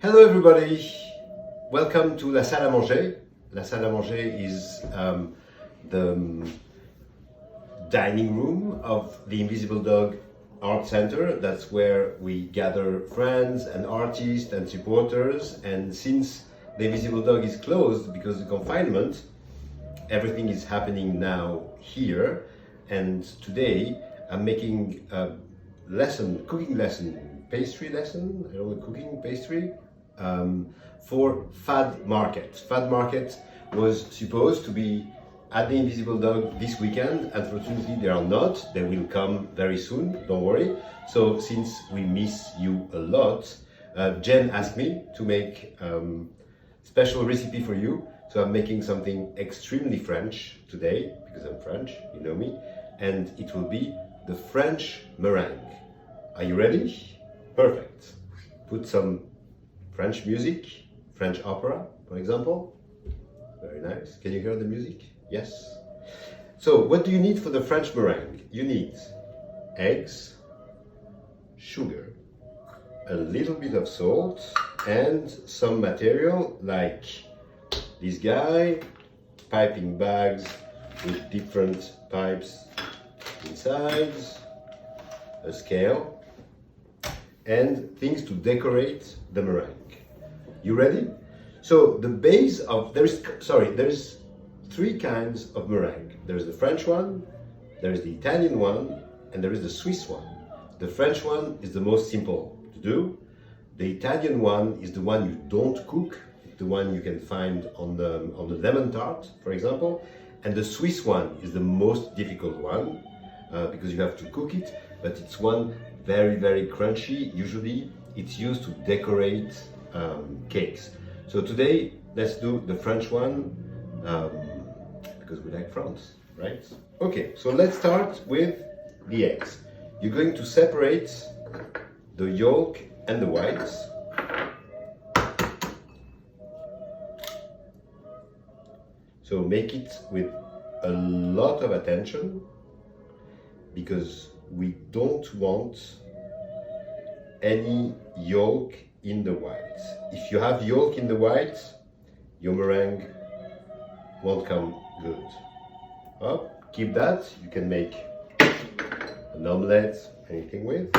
Hello everybody, welcome to La Salle A Manger. La Salle A Manger is the dining room of the Invisible Dog Art Center. That's where we gather friends and artists and supporters, and since the Invisible Dog is closed because of confinement, everything is happening now here. And today I'm making a cooking lesson, pastry lesson, I don't know, cooking pastry, for FAD Market. FAD Market was supposed to be at the Invisible Dog this weekend. Unfortunately, they are not. They will come very soon, don't worry. So since we miss you a lot, Jen asked me to make special recipe for you. So I'm making something extremely French today, because I'm French, you know me, and it will be the French meringue. Are you ready? Perfect. Put some French music, French opera, for example. Very nice. Can you hear the music? Yes. So what do you need for the French meringue? You need eggs, sugar, a little bit of salt, and some material like this guy, piping bags with different pipes inside, a scale, and things to decorate the meringue. You ready? So the base of, there's three kinds of meringue. There's the French one, there's the Italian one, and there is the Swiss one. The French one is the most simple to do. The Italian one is the one you don't cook. It's the one you can find on the lemon tart, for example. And the Swiss one is the most difficult one because you have to cook it, but it's one very, very crunchy. Usually it's used to decorate cakes. So today, let's do the French one because we like France, right? Okay, so let's start with the eggs. You're going to separate the yolk and the whites. So make it with a lot of attention because we don't want any yolk in the white. If you have yolk in the white, your meringue won't come good. Oh, keep that. You can make an omelette, anything with.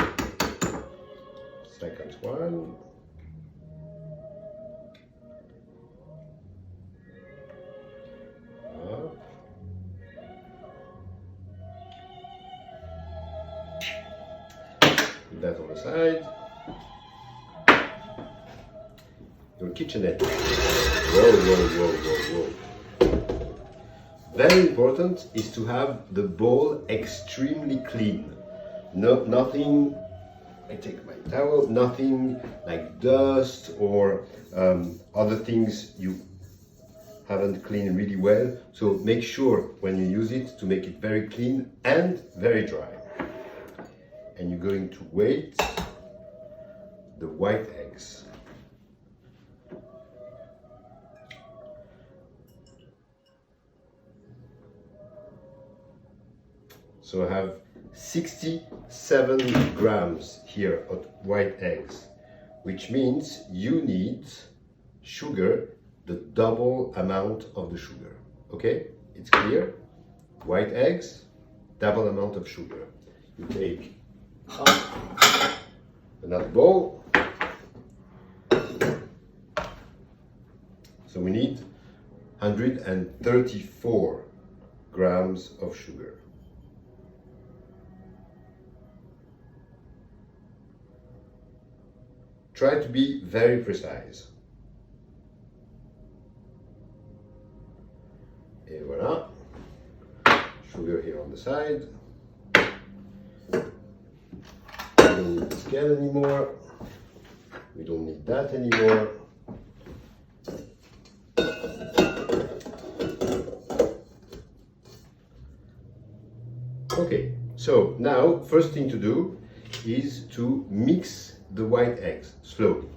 Second one. Up. Put that on the side. Your kitchenette. Whoa. Very important is to have the bowl extremely clean. No, nothing, I take my towel, nothing like dust or other things you haven't cleaned really well. So make sure when you use it to make it very clean and very dry. And you're going to weight the white eggs. So I have 67 grams here of white eggs, which means you need sugar, the double amount of the sugar. Okay, it's clear? White eggs, double amount of sugar. You take another bowl. So we need 134 grams of sugar. Try to be very precise. Et voilà. Sugar here on the side. We don't need the scale anymore. We don't need that anymore. Okay, so now first thing to do is to mix the white eggs slowly.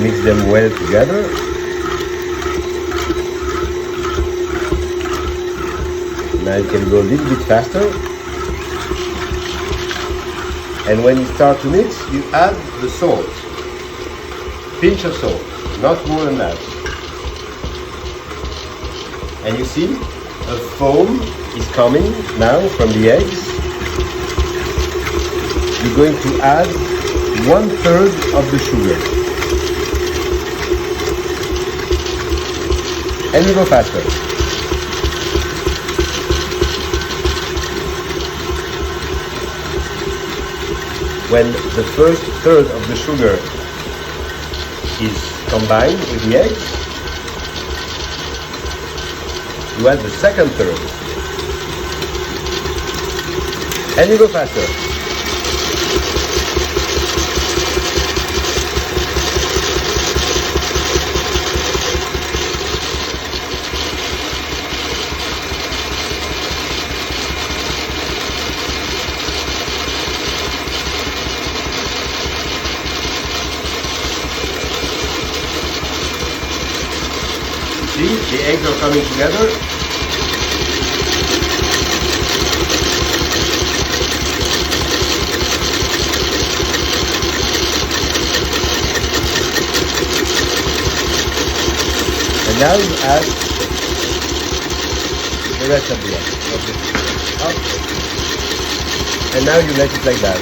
mix them well together. Now you can go a little bit faster. And when you start to mix, you add the salt. Pinch of salt, not more than that. And you see, a foam is coming now from the eggs. You're going to add 1/3 of the sugar. And you go faster. When the first third of the sugar is combined with the eggs, you add the second third. And you go faster. See, the eggs are coming together. And now you add the rest of the eggs. Okay. And now you let it like that.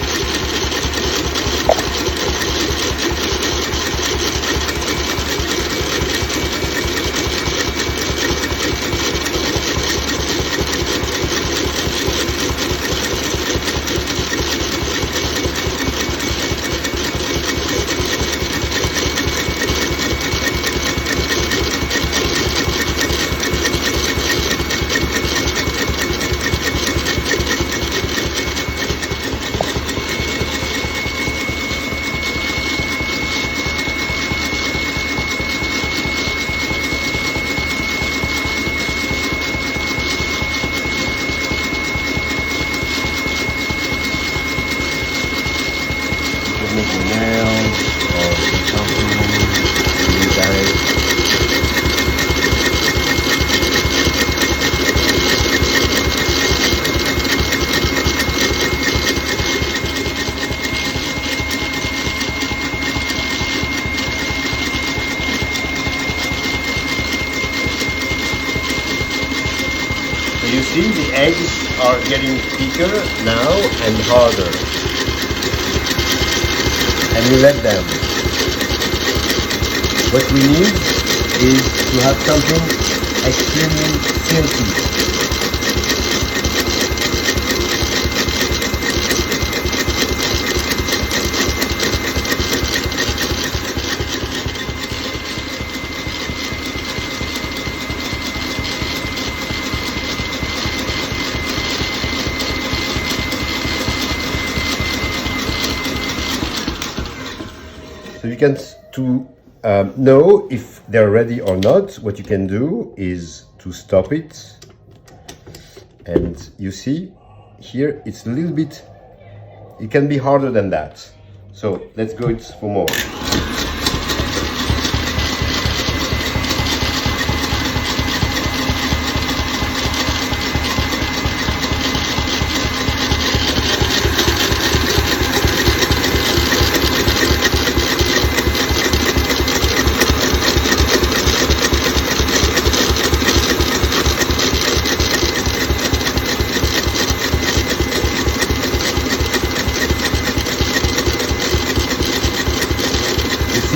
Making nails or something you guys. So you see the eggs are getting thicker now and harder. And you let them. What we need is to have something extremely silky. So you can, to know if they're ready or not, what you can do is to stop it. And you see, here it's a little bit, it can be harder than that. So let's go it for more.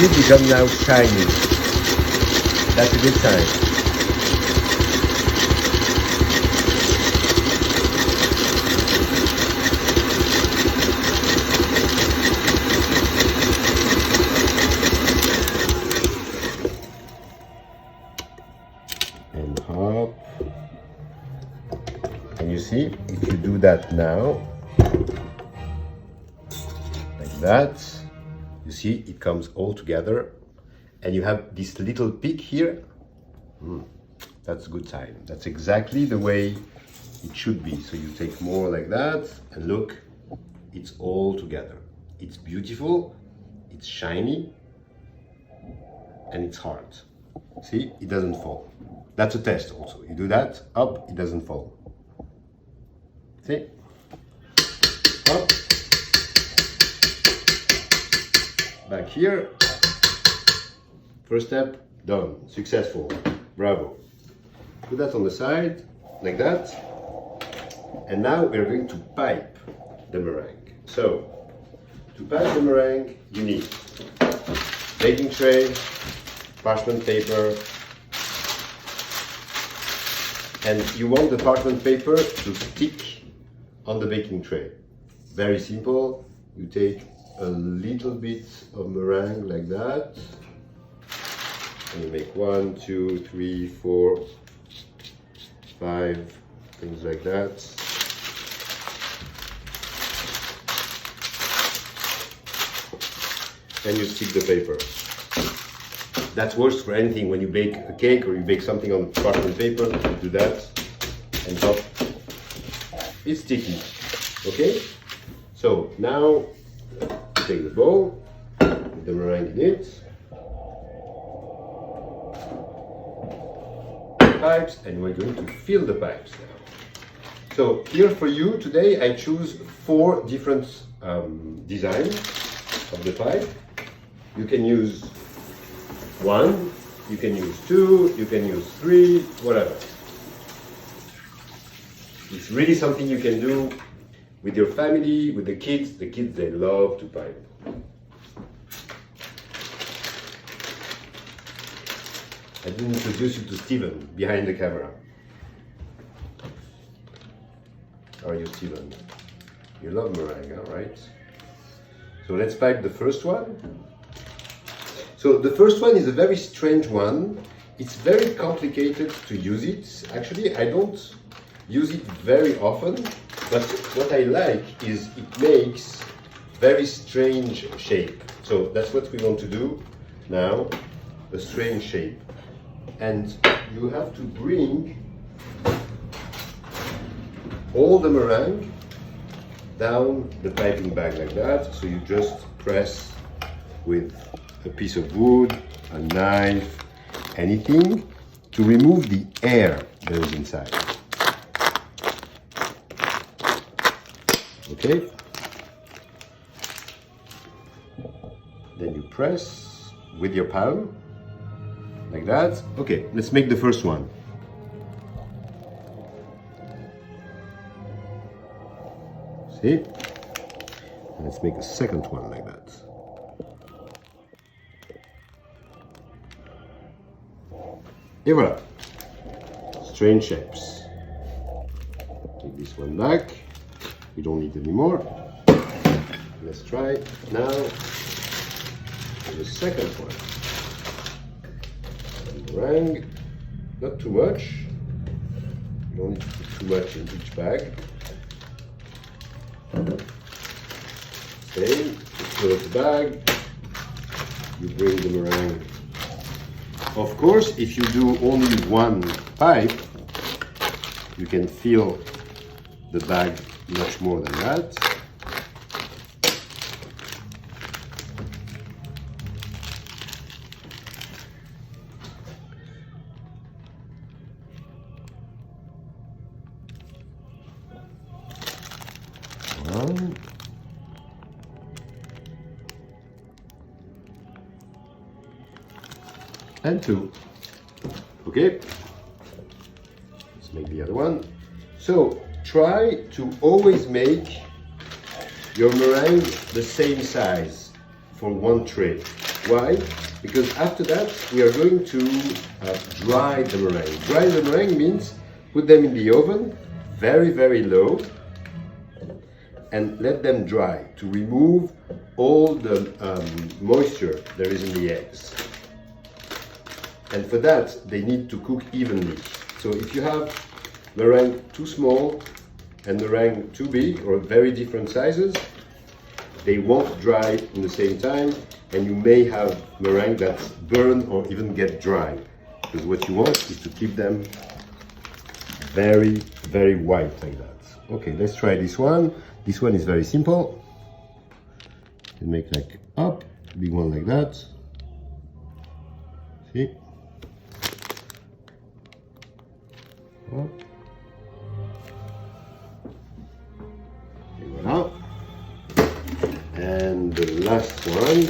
It becomes now shiny. That's a good sign. And hop. And you see, if you do that now, like that, you see, it comes all together, and you have this little peak here. That's a good sign. That's exactly the way it should be. So you take more like that, and look, it's all together. It's beautiful, it's shiny, and it's hard. See, it doesn't fall. That's a test also. You do that, up, it doesn't fall. See? Up. Back here. First step, done. Successful. Bravo. Put that on the side, like that. And now we're going to pipe the meringue. So, to pipe the meringue, you need baking tray, parchment paper, and you want the parchment paper to stick on the baking tray. Very simple. You take a little bit of meringue like that, and you make 1, 2, 3, 4, 5, things like that. And you stick the paper. That works for anything. When you bake a cake or you bake something on parchment paper, you do that, and top, it's sticky. Okay? So now take the bowl, put the meringue in it, pipes, and we're going to fill the pipes now. So here for you today, I choose 4 different designs of the pipe. You can use 1, you can use 2, you can use 3, whatever. It's really something you can do with your family, with the kids. The kids, they love to pipe. I didn't introduce you to Steven behind the camera. How are you, Steven? You love meringue, right? So let's pipe the first one. So the first one is a very strange one. It's very complicated to use it. Actually, I don't use it very often, but what I like is it makes very strange shape. So that's what we want to do now, a strange shape. And you have to bring all the meringue down the piping bag like that. So you just press with a piece of wood, a knife, anything to remove the air that is inside. Okay? Then you press with your palm, like that. Okay, let's make the first one. See? And let's make a second one like that. Et voilà. Strange shapes. Take this one back. We don't need any more. Let's try now the second one. Meringue, not too much. You don't need to put too much in each bag. Okay, you fill up the bag. You bring the meringue. Of course, if you do only one pipe, you can fill the bag much more than that. One. And 2. Okay, let's make the other one. So try to always make your meringue the same size for one tray. Why? Because after that we are going to dry the meringue. Dry the meringue means put them in the oven very, very low and let them dry to remove all the moisture there is in the eggs. And for that, they need to cook evenly. So if you have meringue too small and meringue too big or very different sizes, they won't dry in the same time, and you may have meringue that's burned or even get dry. Because what you want is to keep them very, very white like that. Okay, let's try this one. This one is very simple. You make like up, big one like that. See? Oh. Et voilà. And the last one.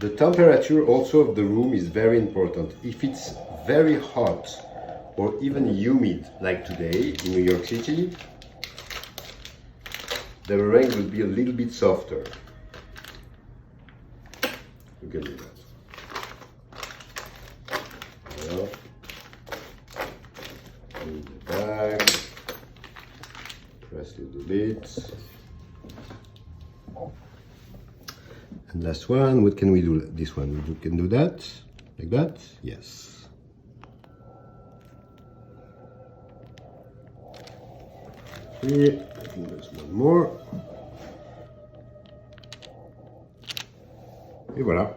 The temperature also of the room is very important. If it's very hot or even humid like today in New York City, the meringue will be a little bit softer. You can do that. Voilà. In the bag. Press the lid. And last one, what can we do? This one, we can do that, like that, yes. Here, I think there's one more. Et voilà.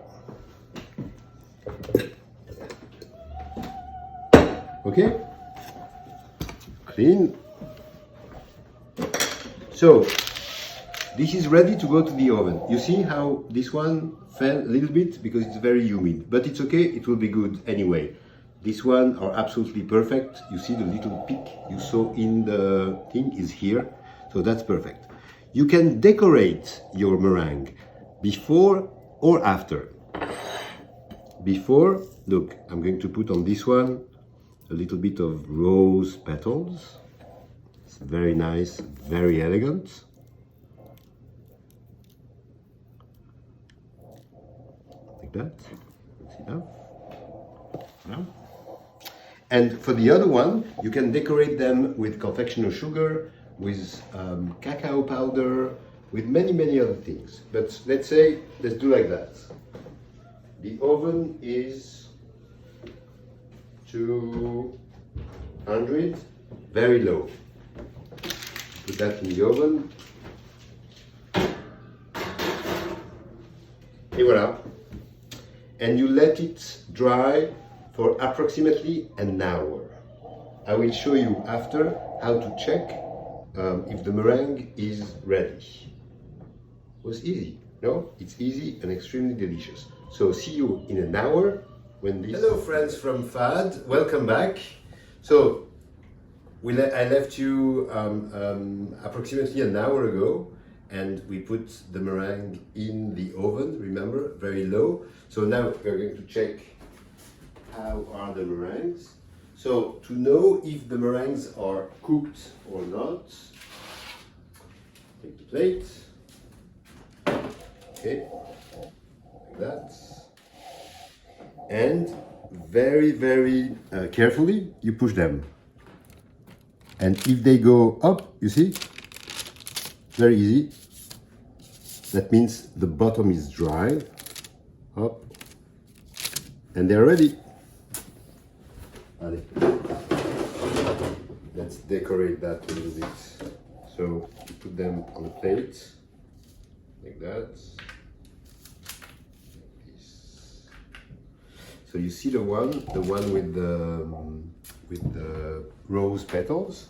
Okay, clean. So, this is ready to go to the oven. You see how this one fell a little bit because it's very humid, but it's okay, it will be good anyway. This one are absolutely perfect. You see the little peak you saw in the thing is here, so that's perfect. You can decorate your meringue before or after. Before, look, I'm going to put on this one a little bit of rose petals. It's very nice, very elegant. That. That's enough. No. And for the other one, you can decorate them with confectioner sugar, with cacao powder, with many other things. But let's do like that. The oven is 200, very low. Put that in the oven. Et voilà. And you let it dry for approximately an hour. I will show you after how to check if the meringue is ready. It was easy, no? It's easy and extremely delicious. So see you in an hour when this... Hello friends from FAD, welcome back. So I left you approximately an hour ago, and we put the meringue in the oven, remember, very low. So now we're going to check how are the meringues. So to know if the meringues are cooked or not, take the plate, okay, like that. And very carefully, you push them. And if they go up, you see, very easy. That means the bottom is dry. Up. And they're ready. Allez. Let's decorate that a little bit. So you put them on a plate, like that. Like this. So you see the one with the rose petals.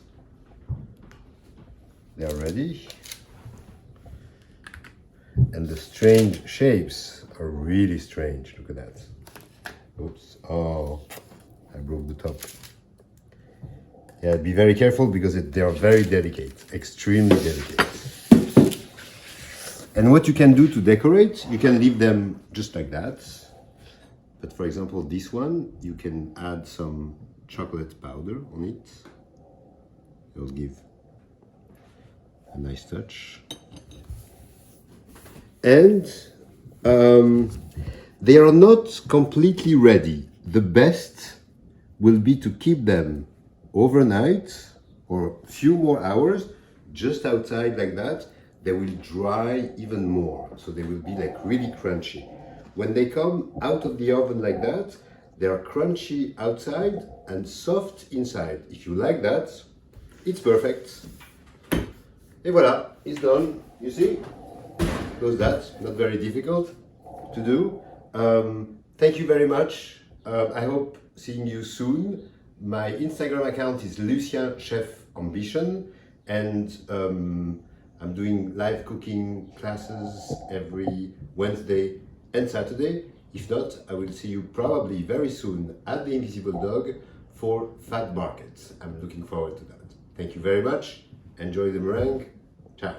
They are ready. And the strange shapes are really strange. Look at that. Oops. Oh, I broke the top. Yeah, be very careful because they are very delicate, extremely delicate. And what you can do to decorate, you can leave them just like that. But for example, this one, you can add some chocolate powder on it. It will give a nice touch. And they are not completely ready. The best will be to keep them overnight or a few more hours just outside like that. They will dry even more, so they will be like really crunchy. When they come out of the oven like that, they are crunchy outside and soft inside. If you like that, it's perfect. Et voilà, it's done. You see? Close that, not very difficult to do. Thank you very much. I hope seeing you soon. My Instagram account is Lucien Chef Ambition, and I'm doing live cooking classes every Wednesday and Saturday. If not, I will see you probably very soon at the Invisible Dog for FAD Market. I'm looking forward to that. Thank you very much. Enjoy the meringue. Ciao.